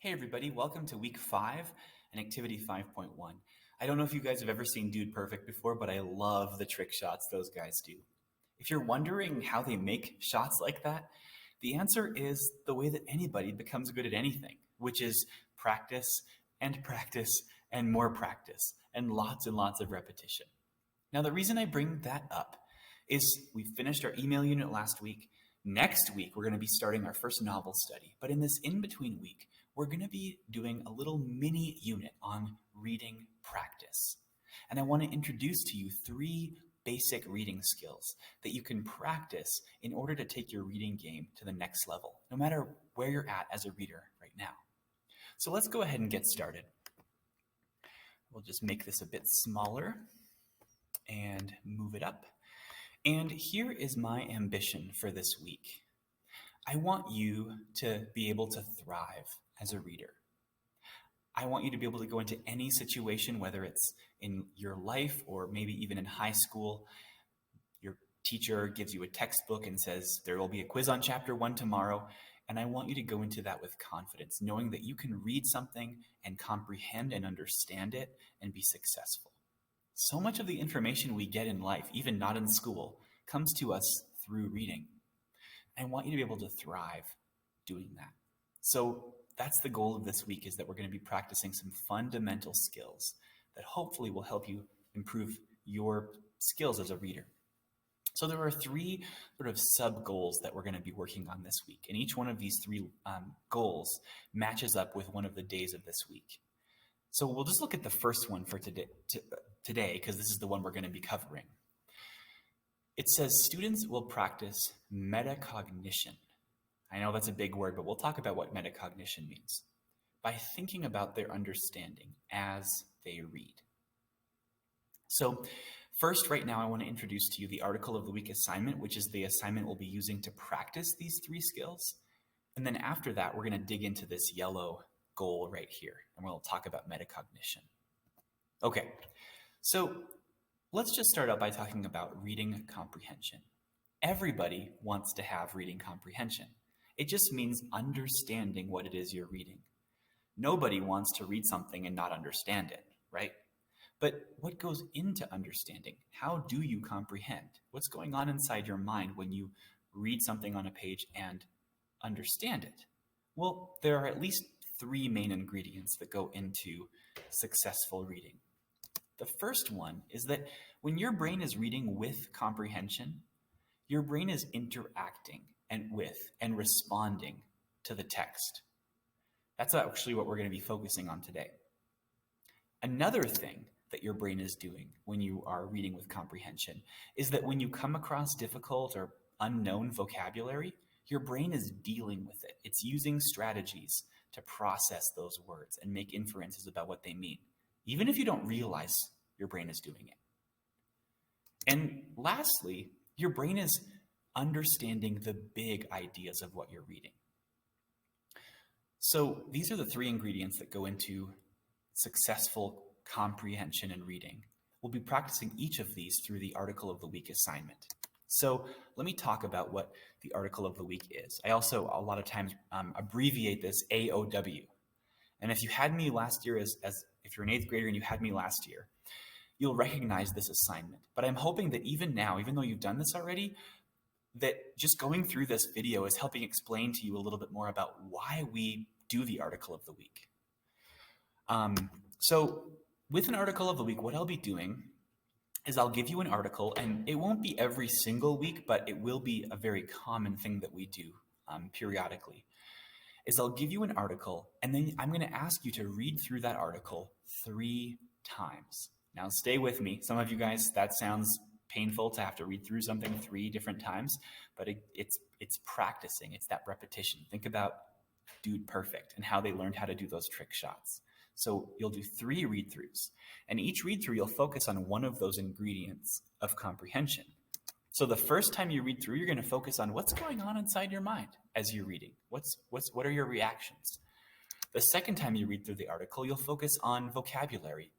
Hey everybody, welcome to week 5 and activity 5.1. I don't know if you guys have ever seen Dude Perfect before, but I love the trick shots those guys do. If you're wondering how they make shots like that, the answer is the way that anybody becomes good at anything, which is practice and practice and more practice and lots of repetition. Now the reason I bring that up is we finished our email unit last week. Next week, we're going to be starting our first novel study. But in this in-between week, we're going to be doing a little mini unit on reading practice. And I want to introduce to you 3 basic reading skills that you can practice in order to take your reading game to the next level, no matter where you're at as a reader right now. So let's go ahead and get started. We'll just make this a bit smaller and move it up. And here is my ambition for this week. I want you to be able to thrive as a reader. I want you to be able to go into any situation, whether it's in your life or maybe even in high school. Your teacher gives you a textbook and says, there will be a quiz on chapter 1 tomorrow. And I want you to go into that with confidence, knowing that you can read something and comprehend and understand it and be successful. So much of the information we get in life, even not in school, comes to us through reading. I want you to be able to thrive doing that. So that's the goal of this week, is that we're going to be practicing some fundamental skills that hopefully will help you improve your skills as a reader. So there are 3 sort of sub-goals that we're going to be working on this week. And each one of these 3 goals matches up with one of the days of this week. So we'll just look at the first one for today, because this is the one we're going to be covering. It says students will practice metacognition. I know that's a big word, but we'll talk about what metacognition means. By thinking about their understanding as they read. So first, right now, I want to introduce to you the article of the week assignment, which is the assignment we'll be using to practice these 3 skills. And then after that, we're going to dig into this yellow goal right here, and we'll talk about metacognition. Okay, so let's just start out by talking about reading comprehension. Everybody wants to have reading comprehension. It just means understanding what it is you're reading. Nobody wants to read something and not understand it, right? But what goes into understanding? How do you comprehend? What's going on inside your mind when you read something on a page and understand it? Well, there are at least 3 main ingredients that go into successful reading. The first one is that when your brain is reading with comprehension, your brain is interacting and responding to the text. That's actually what we're going to be focusing on today. Another thing that your brain is doing when you are reading with comprehension is that when you come across difficult or unknown vocabulary, your brain is dealing with it. It's using strategies to process those words and make inferences about what they mean, even if you don't realize your brain is doing it. And lastly, your brain is understanding the big ideas of what you're reading. So these are the 3 ingredients that go into successful comprehension and reading. We'll be practicing each of these through the article of the week assignment. So let me talk about what the article of the week is. I also a lot of times abbreviate this AOW. And if you had me last year as if you're an 8th grader and you had me last year, you'll recognize this assignment. But I'm hoping that even now, even though you've done this already, that just going through this video is helping explain to you a little bit more about why we do the article of the week. So with an article of the week, what I'll be doing is I'll give you an article, and it won't be every single week, but it will be a very common thing that we do periodically, is I'll give you an article, and then I'm going to ask you to read through that article 3 times. Now stay with me. Some of you guys, that sounds painful to have to read through something 3 different times, but it's practicing. It's that repetition. Think about Dude Perfect and how they learned how to do those trick shots. So you'll do 3 read-throughs, and each read-through you'll focus on one of those ingredients of comprehension. So the first time you read through, you're going to focus on what's going on inside your mind as you're reading. What are your reactions? The second time you read through the article, you'll focus on vocabulary.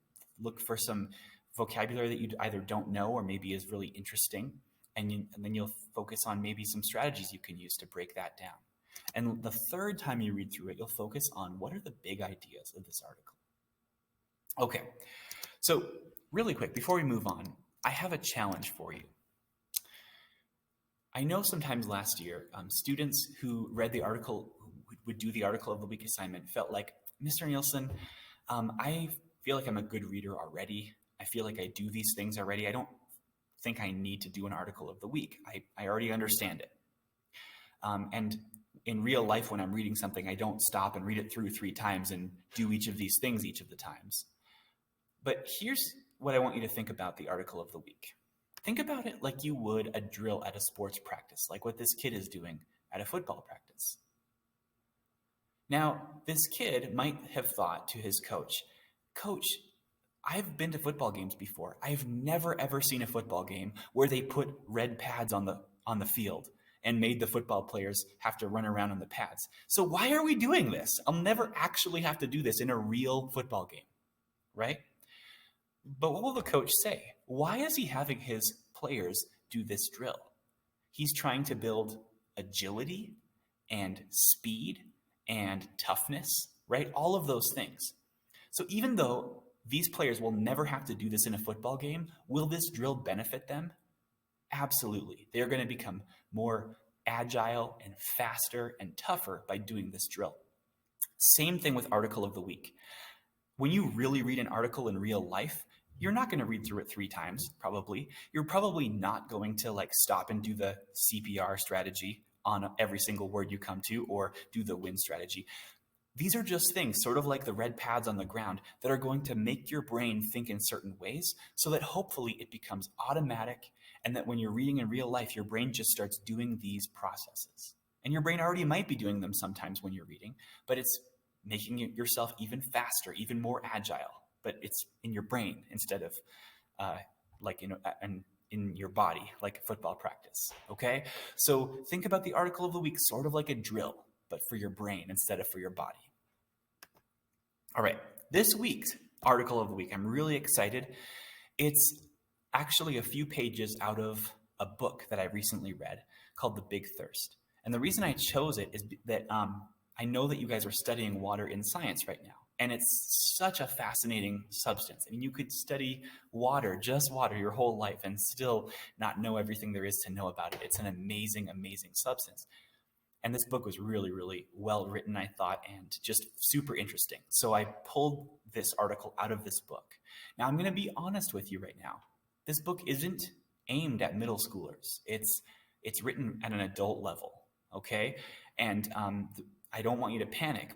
Look for some vocabulary that you either don't know or maybe is really interesting, and then you'll focus on maybe some strategies you can use to break that down. And the third time you read through it, you'll focus on what are the big ideas of this article. Okay, so really quick, before we move on, I have a challenge for you. I know sometimes last year, students who read the article, who would do the article of the week assignment, felt like, Mr. Nielsen, I feel like I'm a good reader already. I feel like I do these things already. I don't think I need to do an article of the week. I already understand it. And in real life, when I'm reading something, I don't stop and read it through 3 times and do each of these things each of the times. But here's what I want you to think about the article of the week. Think about it like you would a drill at a sports practice, like what this kid is doing at a football practice. Now, this kid might have thought to his coach, Coach, I've been to football games before. I've never ever seen a football game where they put red pads on the field and made the football players have to run around on the pads. So why are we doing this? I'll never actually have to do this in a real football game, right? But what will the coach say? Why is he having his players do this drill? He's trying to build agility and speed and toughness, right? All of those things. So even though these players will never have to do this in a football game, will this drill benefit them? Absolutely. They're going to become more agile and faster and tougher by doing this drill. Same thing with article of the week. When you really read an article in real life, you're not going to read through it 3 times, probably. You're probably not going to stop and do the CPR strategy on every single word you come to or do the win strategy. These are just things, sort of like the red pads on the ground, that are going to make your brain think in certain ways so that hopefully it becomes automatic and that when you're reading in real life, your brain just starts doing these processes. And your brain already might be doing them sometimes when you're reading, but it's making yourself even faster, even more agile. But it's in your brain instead of in your body, like football practice, okay? So think about the article of the week sort of like a drill, but for your brain instead of for your body. All right, this week's article of the week, I'm really excited. It's actually a few pages out of a book that I recently read called The Big Thirst. And the reason I chose it is that I know that you guys are studying water in science right now. And it's such a fascinating substance. I mean, you could study water, just water, your whole life and still not know everything there is to know about it. It's an amazing, amazing substance. And this book was really, really well written, I thought, and just super interesting. So I pulled this article out of this book. Now, I'm going to be honest with you right now. This book isn't aimed at middle schoolers. It's written at an adult level, okay? And I don't want you to panic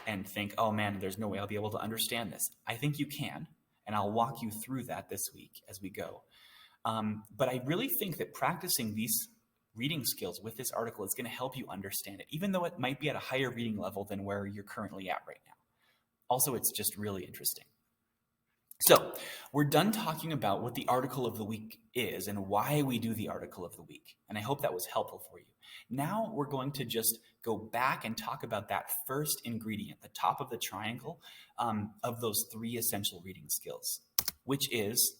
and think, oh man, there's no way I'll be able to understand this. I think you can, and I'll walk you through that this week as we go. But I really think that practicing these reading skills with this article is going to help you understand it, even though it might be at a higher reading level than where you're currently at right now. Also, it's just really interesting. So we're done talking about what the article of the week is and why we do the article of the week. And I hope that was helpful for you. Now we're going to just go back and talk about that first ingredient, the top of the triangle of those 3 essential reading skills, which is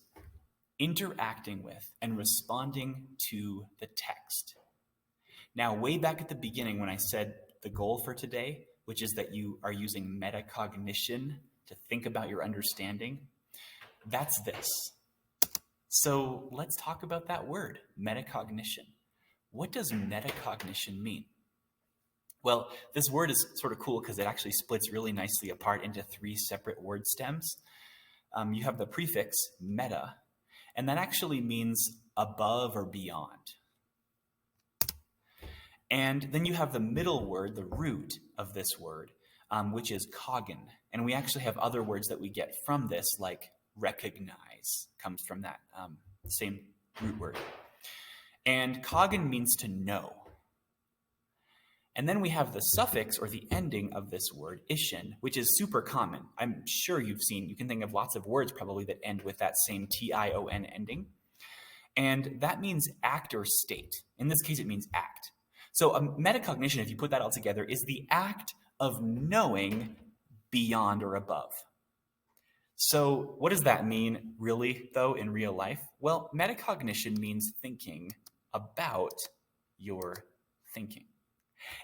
interacting with and responding to the text. Now, way back at the beginning when I said the goal for today, which is that you are using metacognition to think about your understanding, that's this. So let's talk about that word, metacognition. What does metacognition mean? Well, this word is sort of cool because it actually splits really nicely apart into 3 separate word stems. You have the prefix meta, and that actually means above or beyond. And then you have the middle word, the root of this word, which is cogn. And we actually have other words that we get from this, like recognize, comes from that same root word. And cogn means to know. And then we have the suffix or the ending of this word, ishin, which is super common. I'm sure you can think of lots of words probably that end with that same T-I-O-N ending. And that means act or state. In this case, it means act. So metacognition, if you put that all together, is the act of knowing beyond or above. So what does that mean really, though, in real life? Well, metacognition means thinking about your thinking.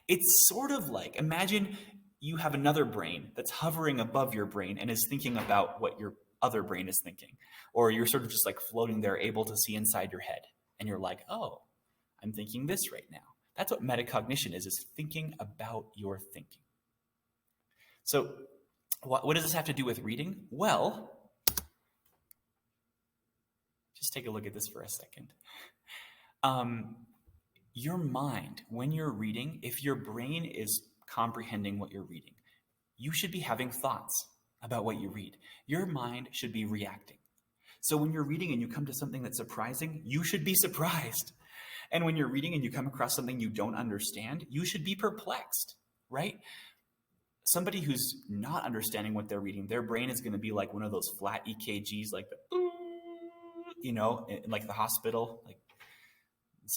It's sort of like, imagine you have another brain that's hovering above your brain and is thinking about what your other brain is thinking. Or you're sort of just like floating there, able to see inside your head. And you're like, oh, I'm thinking this right now. That's what metacognition is thinking about your thinking. So what does this have to do with reading? Well, just take a look at this for a second. Your mind, when you're reading, if your brain is comprehending what you're reading, you should be having thoughts about what you read. Your mind should be reacting. So when you're reading and you come to something that's surprising, you should be surprised. And when you're reading and you come across something you don't understand, you should be perplexed, right? Somebody who's not understanding what they're reading, their brain is going to be like one of those flat EKGs, like the, you know, in like the hospital, like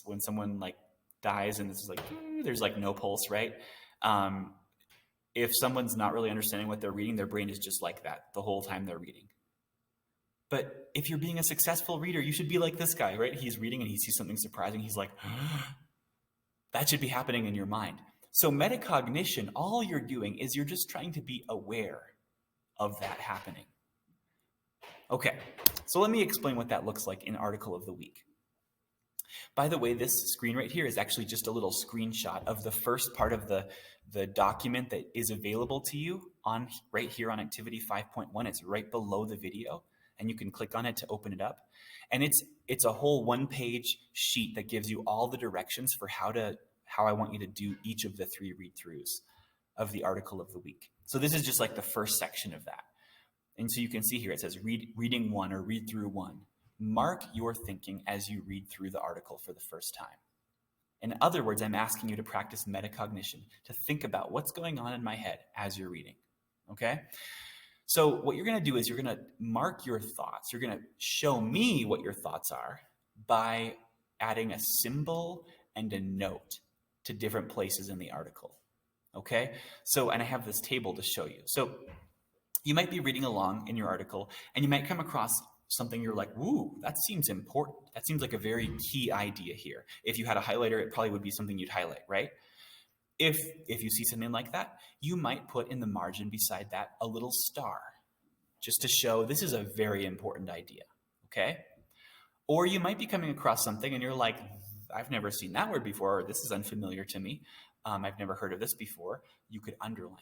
when someone like dies and it's like, there's like no pulse, right? If someone's not really understanding what they're reading, their brain is just like that the whole time they're reading. But if you're being a successful reader, you should be like this guy, right? He's reading and he sees something surprising. He's like, that should be happening in your mind. So metacognition, all you're doing is you're just trying to be aware of that happening. Okay, so let me explain what that looks like in Article of the Week. By the way, this screen right here is actually just a little screenshot of the first part of the document that is available to you on right here on Activity 5.1. It's right below the video, and you can click on it to open it up. And it's a whole one-page sheet that gives you all the directions for how I want you to do each of the 3 read-throughs of the Article of the Week. So this is just like the first section of that. And so you can see here, it says reading 1 or read through 1. Mark your thinking as you read through the article for the first time. In other words, I'm asking you to practice metacognition, to think about what's going on in my head as you're reading, okay? So what you're going to do is you're going to mark your thoughts. You're going to show me what your thoughts are by adding a symbol and a note to different places in the article, okay? So, and I have this table to show you. So you might be reading along in your article and you might come across something you're like, ooh, that seems important. That seems like a very key idea here. If you had a highlighter, it probably would be something you'd highlight, right? If you see something like that, you might put in the margin beside that a little star just to show this is a very important idea, okay? Or you might be coming across something and you're like, I've never seen that word before, or this is unfamiliar to me. I've never heard of this before. You could underline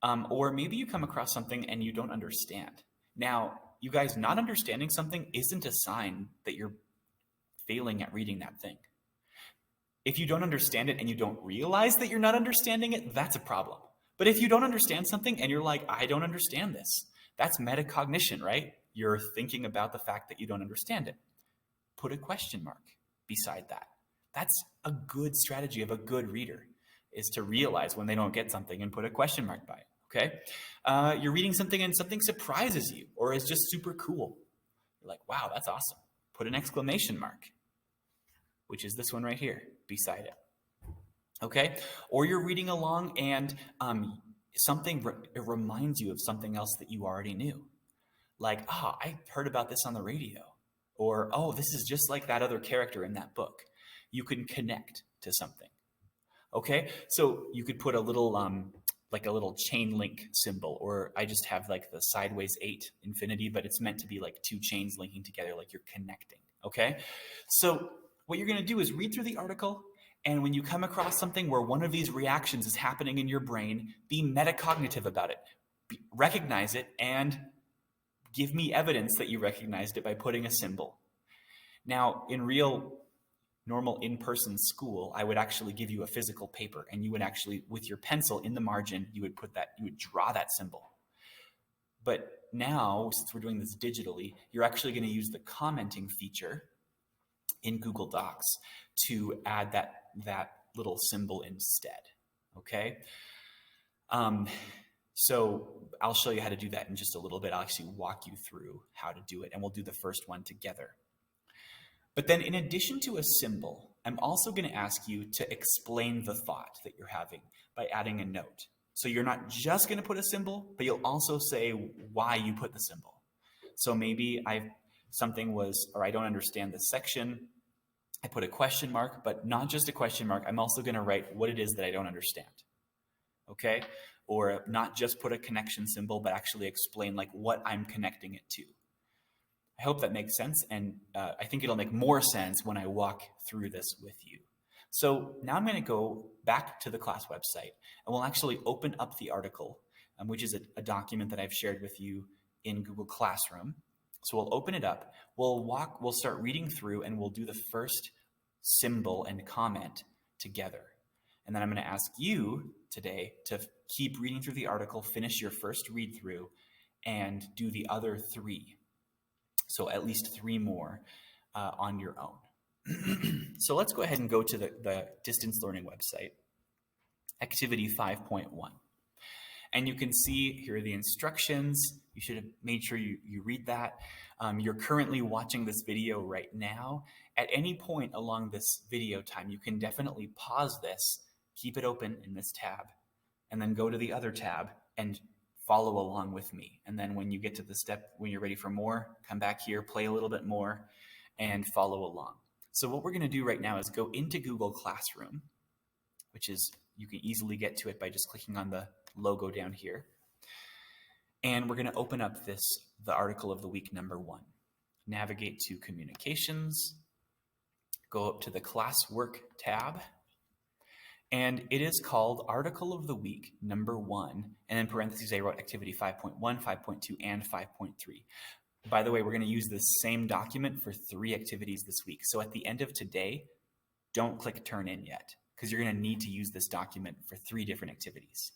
it. Or maybe you come across something and you don't understand. Now, you guys, not understanding something isn't a sign that you're failing at reading that thing. If you don't understand it and you don't realize that you're not understanding it, that's a problem. But if you don't understand something and you're like, I don't understand this, that's metacognition, right? You're thinking about the fact that you don't understand it. Put a question mark beside that. That's a good strategy of a good reader, is to realize when they don't get something and put a question mark by it. Okay, you're reading something and something surprises you or is just super cool. You're like, wow, that's awesome. Put an exclamation mark, which is this one right here beside it. Okay, or you're reading along and it reminds you of something else that you already knew. Like, I heard about this on the radio. Or, this is just like that other character in that book. You can connect to something. Okay, so you could put a little like a little chain link symbol, or I just have like the sideways 8 infinity, but it's meant to be like 2 chains linking together, like you're connecting, okay? So what you're gonna do is read through the article, and when you come across something where one of these reactions is happening in your brain, be metacognitive about it. Recognize it and give me evidence that you recognized it by putting a symbol. Now, in real normal in-person school, I would actually give you a physical paper, and you would actually, with your pencil in the margin, you would draw that symbol. But now, since we're doing this digitally, you're actually going to use the commenting feature in Google Docs to add that little symbol instead, okay? So I'll show you how to do that in just a little bit. I'll actually walk you through how to do it, and we'll do the first one together. But then in addition to a symbol, I'm also going to ask you to explain the thought that you're having by adding a note. So you're not just going to put a symbol, but you'll also say why you put the symbol. So maybe I don't understand this section. I put a question mark, but not just a question mark. I'm also going to write what it is that I don't understand. Okay? Or not just put a connection symbol, but actually explain like what I'm connecting it to. I hope that makes sense, and I think it'll make more sense when I walk through this with you. So now I'm going to go back to the class website, and we'll actually open up the article, which is a document that I've shared with you in Google Classroom. So we'll open it up, we'll start reading through, and we'll do the first symbol and comment together. And then I'm going to ask you today to keep reading through the article, finish your first read through, and do the other 3. So at least 3 more on your own. So let's go ahead and go to the distance learning website, activity 5.1. And you can see here are the instructions. You should have made sure you read that. You're currently watching this video right now. At any point along this video time, you can definitely pause this, keep it open in this tab, and then go to the other tab and follow along with me. And then when you get to the step, when you're ready for more, come back here, play a little bit more, and follow along. So what we're going to do right now is go into Google Classroom, which is, you can easily get to it by just clicking on the logo down here. And we're going to open up the article of the week number 1. Navigate to Communications, go up to the Classwork tab, and it is called Article of the Week number 1, and in parentheses I wrote activity 5.1, 5.2, and 5.3. By the way, we're going to use this same document for 3 activities this week. So at the end of today, don't click Turn In yet, because you're going to need to use this document for 3 different activities.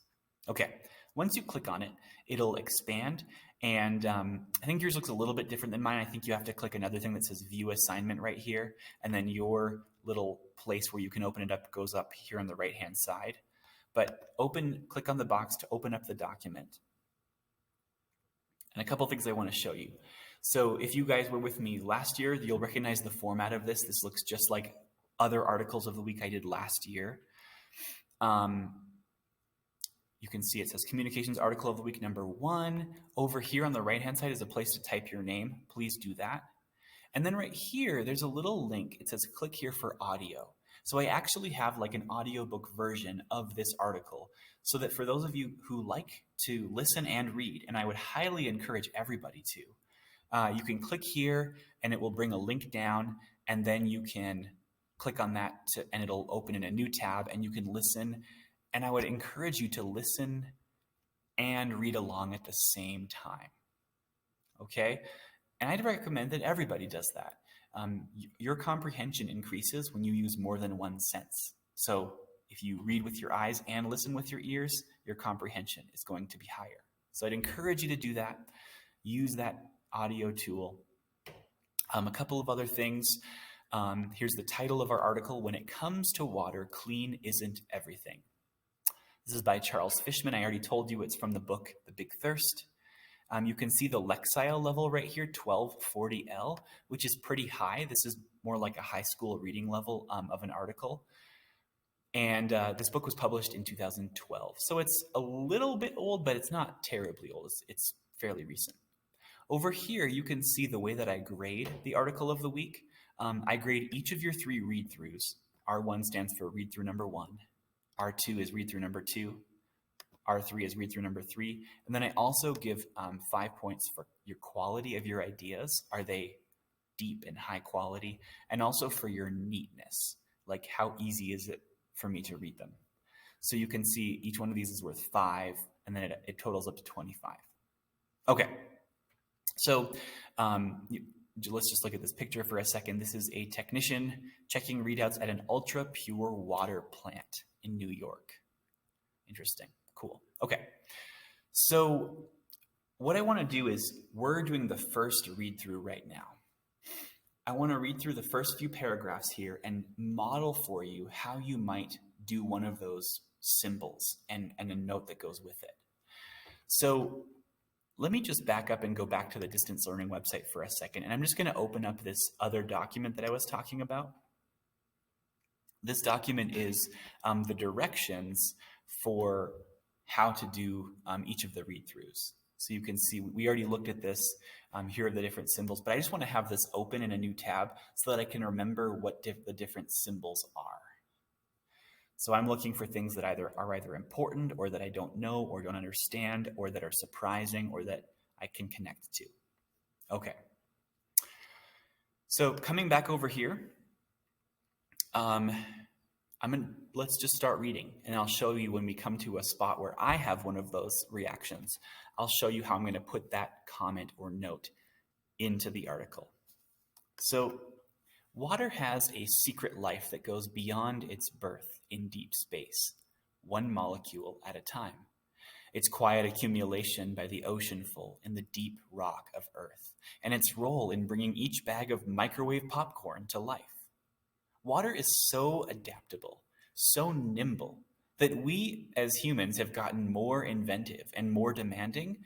Okay, once you click on it, it'll expand, and I think yours looks a little bit different than mine. I think you have to click another thing that says View Assignment right here, and then your little place where you can open it up goes up here on the right-hand side. But click on the box to open up the document. And a couple things I want to show you. So if you guys were with me last year, you'll recognize the format of this. This looks just like other articles of the week I did last year. You can see it says Communications Article of the Week number 1. Over here on the right-hand side is a place to type your name. Please do that. And then right here, there's a little link. It says click here for audio. So I actually have like an audiobook version of this article, so that for those of you who like to listen and read, and I would highly encourage everybody to, you can click here and it will bring a link down, and then you can click on that and it'll open in a new tab and you can listen. And I would encourage you to listen and read along at the same time. Okay? And I'd recommend that everybody does that. Your comprehension increases when you use more than one sense. So if you read with your eyes and listen with your ears, your comprehension is going to be higher. So I'd encourage you to do that. Use that audio tool. A couple of other things. Here's the title of our article, When It Comes to Water, Clean Isn't Everything. This is by Charles Fishman. I already told you it's from the book, The Big Thirst. You can see the Lexile level right here, 1240L, which is pretty high. This is more like a high school reading level of an article. And this book was published in 2012. So it's a little bit old, but it's not terribly old. It's fairly recent. Over here, you can see the way that I grade the article of the week. I grade each of your 3 read-throughs. R1 stands for read-through number 1. R2 is read-through number 2. R3 is read-through number 3. And then I also give 5 points for your quality of your ideas. Are they deep and high quality? And also for your neatness, like how easy is it for me to read them? So you can see each one of these is worth 5, and then it totals up to 25. Okay, so let's just look at this picture for a second. This is a technician checking readouts at an ultra pure water plant in New York. Interesting. Cool. Okay. So what I want to do is, we're doing the first read through right now. I want to read through the first few paragraphs here and model for you how you might do one of those symbols and a note that goes with it. So let me just back up and go back to the distance learning website for a second. And I'm just going to open up this other document that I was talking about. This document is the directions for how to do each of the read-throughs. So you can see we already looked at this. Here are the different symbols, but I just want to have this open in a new tab so that I can remember what the different symbols are. So I'm looking for things that are either important or that I don't know or don't understand or that are surprising or that I can connect to. Okay. So coming back over here, let's just start reading, and I'll show you when we come to a spot where I have one of those reactions. I'll show you how I'm going to put that comment or note into the article. So, water has a secret life that goes beyond its birth in deep space, one molecule at a time. Its quiet accumulation by the oceanful in the deep rock of Earth, and its role in bringing each bag of microwave popcorn to life. Water is so adaptable, so nimble, that we as humans have gotten more inventive and more demanding.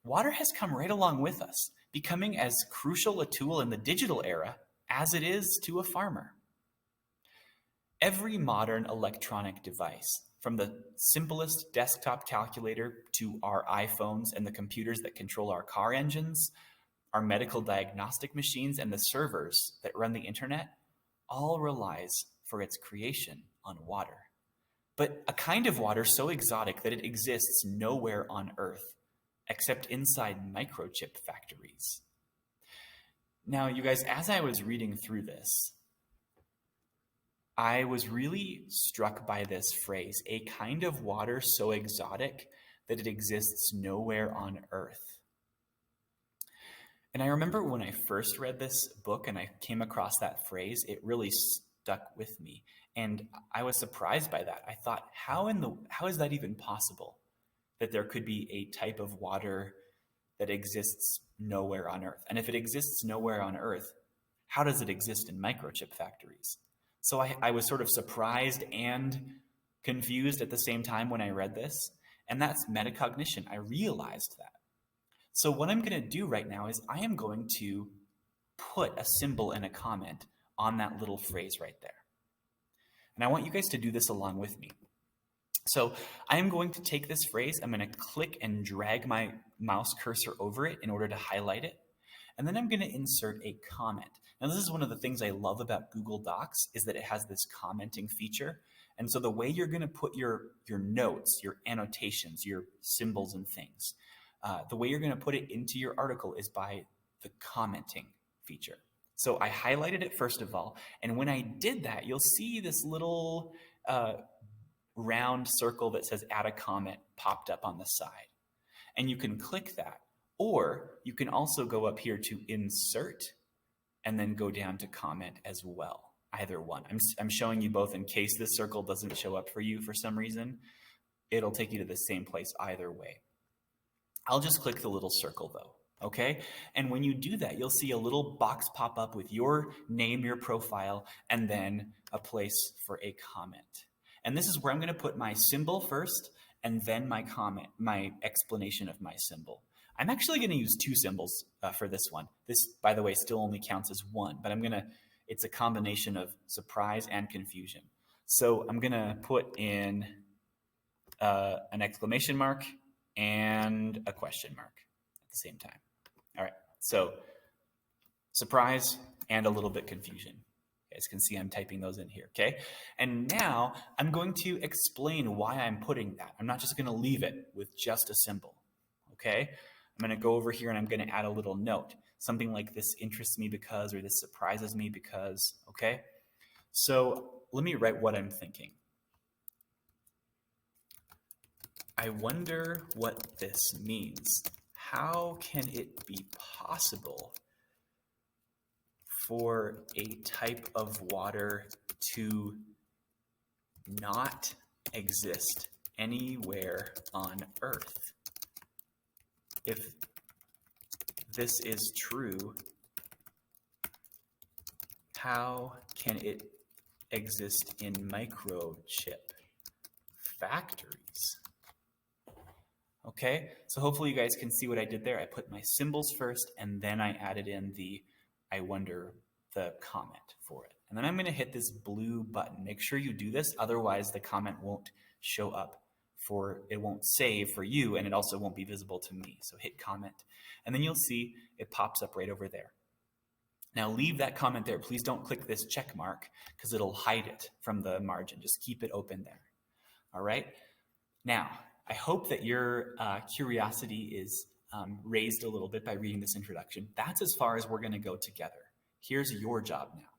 Water has come right along with us, becoming as crucial a tool in the digital era as it is to a farmer. Every modern electronic device, from the simplest desktop calculator to our iPhones and the computers that control our car engines, our medical diagnostic machines, and the servers that run the internet, all relies for its creation on water. But a kind of water so exotic that it exists nowhere on Earth, except inside microchip factories. Now, you guys, as I was reading through this, I was really struck by this phrase, a kind of water so exotic that it exists nowhere on Earth. And I remember when I first read this book and I came across that phrase, it really stuck with me. And I was surprised by that. I thought, how is that even possible? That there could be a type of water that exists nowhere on Earth. And if it exists nowhere on Earth, how does it exist in microchip factories? So I was sort of surprised and confused at the same time when I read this. And that's metacognition. I realized that. So what I'm going to do right now is I am going to put a symbol and a comment on that little phrase right there. And I want you guys to do this along with me. So I am going to take this phrase, I'm going to click and drag my mouse cursor over it in order to highlight it. And then I'm going to insert a comment. Now this is one of the things I love about Google Docs is that it has this commenting feature. And so the way you're going to put your notes, your annotations, your symbols and things, the way you're going to put it into your article is by the commenting feature. So I highlighted it first of all, and when I did that, you'll see this little round circle that says add a comment popped up on the side. And you can click that, or you can also go up here to insert and then go down to comment as well, either one. I'm showing you both in case this circle doesn't show up for you for some reason. It'll take you to the same place either way. I'll just click the little circle though. Okay? And when you do that, you'll see a little box pop up with your name, your profile, and then a place for a comment. And this is where I'm going to put my symbol first and then my comment, my explanation of my symbol. I'm actually going to use two symbols for this one. This, by the way, still only counts as one, but it's a combination of surprise and confusion. So I'm going to put in an exclamation mark and a question mark at the same time. All right, so surprise and a little bit confusion. You guys can see I'm typing those in here, okay? And now I'm going to explain why I'm putting that. I'm not just going to leave it with just a symbol, okay? I'm going to go over here and I'm going to add a little note. Something like this interests me because, or this surprises me because, okay? So let me write what I'm thinking. I wonder what this means. How can it be possible for a type of water to not exist anywhere on Earth? If this is true, how can it exist in microchip factories? Okay, so hopefully you guys can see what I did there. I put my symbols first, and then I added in the I wonder, the comment for it. And then I'm going to hit this blue button. Make sure you do this, otherwise the comment won't show up it won't save for you, and it also won't be visible to me. So hit comment, and then you'll see it pops up right over there. Now leave that comment there. Please don't click this check mark because it'll hide it from the margin. Just keep it open there. All right. Now, I hope that your curiosity is raised a little bit by reading this introduction. That's as far as we're going to go together. Here's your job now.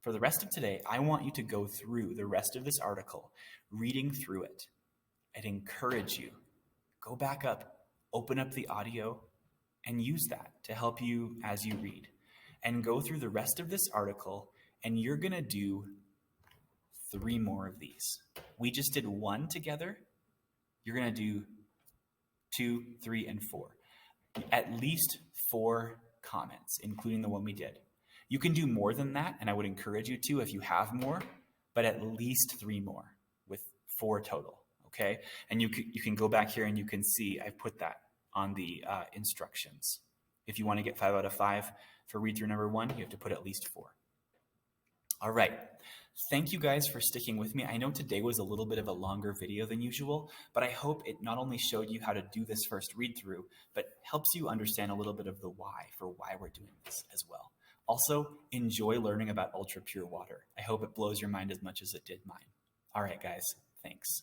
For the rest of today, I want you to go through the rest of this article, reading through it. I'd encourage you, go back up, open up the audio, and use that to help you as you read. And go through the rest of this article, and you're going to do 3 more of these. We just did 1 together. You're going to do 2, 3, and 4. At least 4 comments, including the one we did. You can do more than that, and I would encourage you to if you have more, but at least 3 more with 4 total, okay? And you can go back here and you can see I put that on the instructions. If you want to get 5 out of 5 for read through number 1, you have to put at least 4. All right. Thank you guys for sticking with me. I know today was a little bit of a longer video than usual, but I hope it not only showed you how to do this first read through, but helps you understand a little bit of the why for why we're doing this as well. Also, enjoy learning about ultra pure water. I hope it blows your mind as much as it did mine. All right, guys. Thanks.